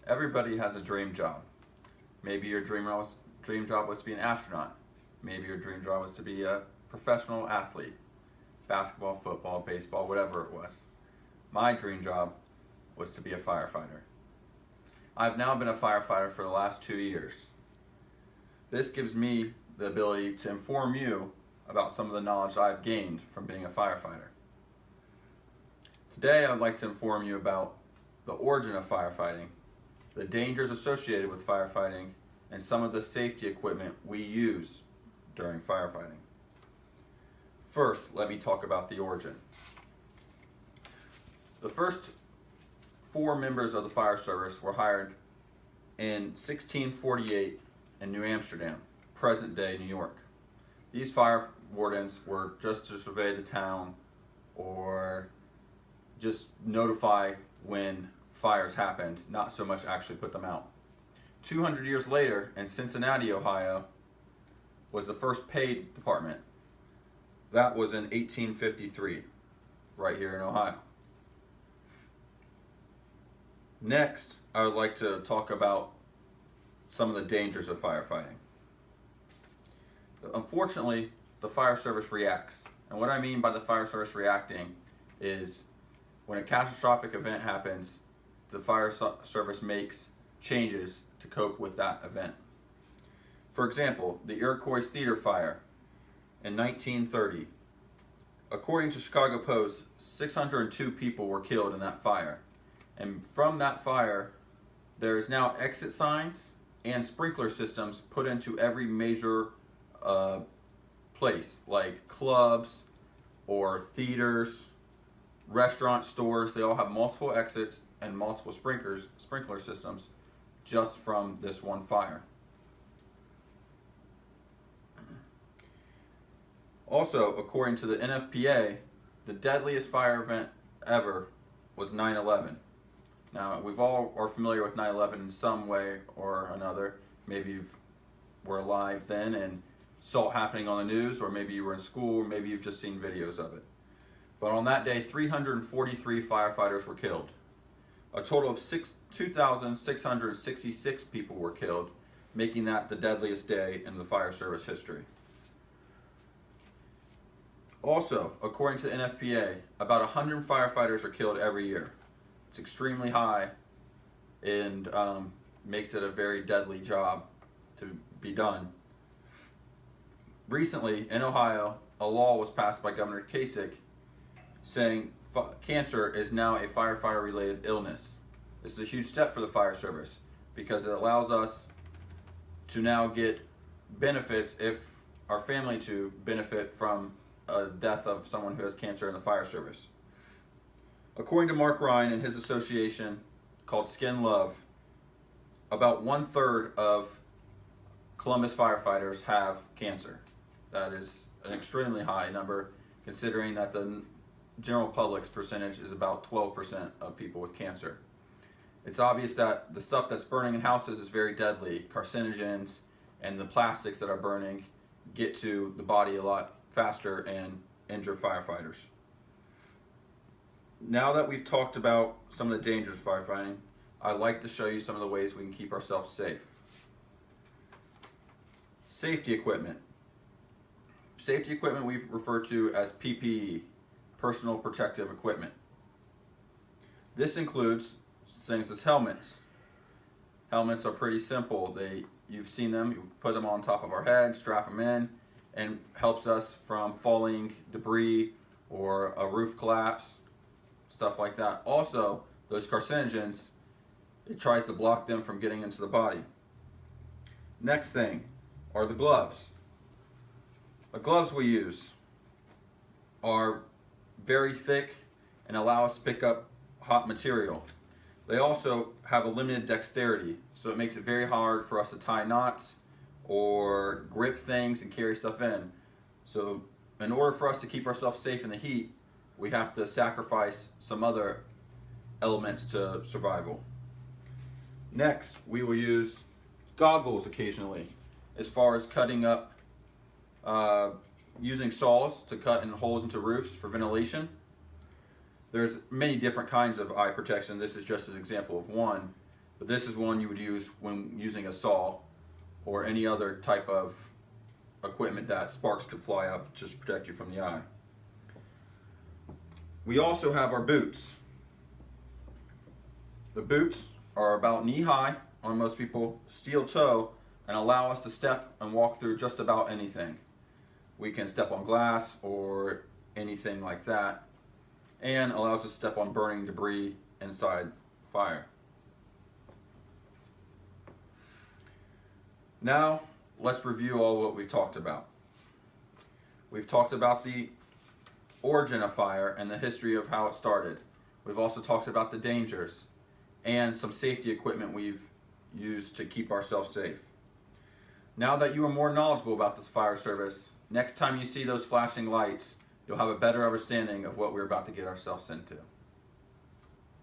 Everybody has a dream job. Maybe your dream job was to be an astronaut. Maybe your dream job was to be a professional athlete, basketball, football, baseball, whatever it was. My dream job was to be a firefighter. I've now been a firefighter for the last 2 years. This gives me the ability to inform you about some of the knowledge I've gained from being a firefighter. Today I'd like to inform you about the origin of firefighting, the dangers associated with firefighting, and some of the safety equipment we use during firefighting. First, let me talk about the origin. The first 4 members of the fire service were hired in 1648 in New Amsterdam, present-day New York. These fire wardens were just to survey the town or just notify when fires happened, not so much actually put them out. 200 years later, in Cincinnati, Ohio, was the first paid department. That was in 1853, right here in Ohio. Next, I would like to talk about some of the dangers of firefighting. Unfortunately, the fire service reacts. And what I mean by the fire service reacting is when a catastrophic event happens, the fire service makes changes to cope with that event. For example, the Iroquois Theater fire in 1930. According to Chicago Post, 602 people were killed in that fire. And from that fire, there is now exit signs and sprinkler systems put into every major place, like clubs or theaters, restaurant stores. They all have multiple exits and multiple sprinkler systems just from this one fire. Also, according to the NFPA, the deadliest fire event ever was 9/11. Now, we've all are familiar with 9/11 in some way or another. Maybe you were alive then and saw it happening on the news, or maybe you were in school, or maybe you've just seen videos of it. But on that day, 343 firefighters were killed. A total of 2,666 people were killed, making that the deadliest day in the fire service history. Also, according to the NFPA, about 100 firefighters are killed every year. It's extremely high and makes it a very deadly job to be done. Recently, in Ohio, a law was passed by Governor Kasich saying cancer is now a firefighter-related illness. This is a huge step for the fire service because it allows us to now get benefits if our family to benefit from a death of someone who has cancer in the fire service. According to Mark Ryan and his association called Skin Love, about 1/3 of Columbus firefighters have cancer. That is an extremely high number considering that the general public's percentage is about 12% of people with cancer. It's obvious that the stuff that's burning in houses is very deadly. Carcinogens and the plastics that are burning get to the body a lot faster and injure firefighters. Now that we've talked about some of the dangers of firefighting, I'd like to show you some of the ways we can keep ourselves safe. Safety equipment. Safety equipment we refer to as PPE, personal protective equipment. This includes things as helmets. Helmets are pretty simple. You've seen them. You put them on top of our head, strap them in, and helps us from falling debris or a roof collapse, stuff like that. Also, those carcinogens, it tries to block them from getting into the body. Next thing are the gloves. The gloves we use are very thick and allow us to pick up hot material. They also have a limited dexterity, so it makes it very hard for us to tie knots or grip things and carry stuff in. So in order for us to keep ourselves safe in the heat, we have to sacrifice some other elements to survival. Next, we will use goggles occasionally, as far as cutting up, using saws to cut in holes into roofs for ventilation. There's many different kinds of eye protection. This is just an example of one. but this is one you would use when using a saw or any other type of equipment that sparks could fly up just to protect you from the eye. We also have our boots. The boots are about knee high on most people, steel toe, and allow us to step and walk through just about anything. We can step on glass or anything like that, and allows us to step on burning debris inside fire. Now, let's review all what we've talked about. We've talked about the origin of fire and the history of how it started. We've also talked about the dangers and some safety equipment we've used to keep ourselves safe. Now that you are more knowledgeable about this fire service, next time you see those flashing lights, you'll have a better understanding of what we're about to get ourselves into.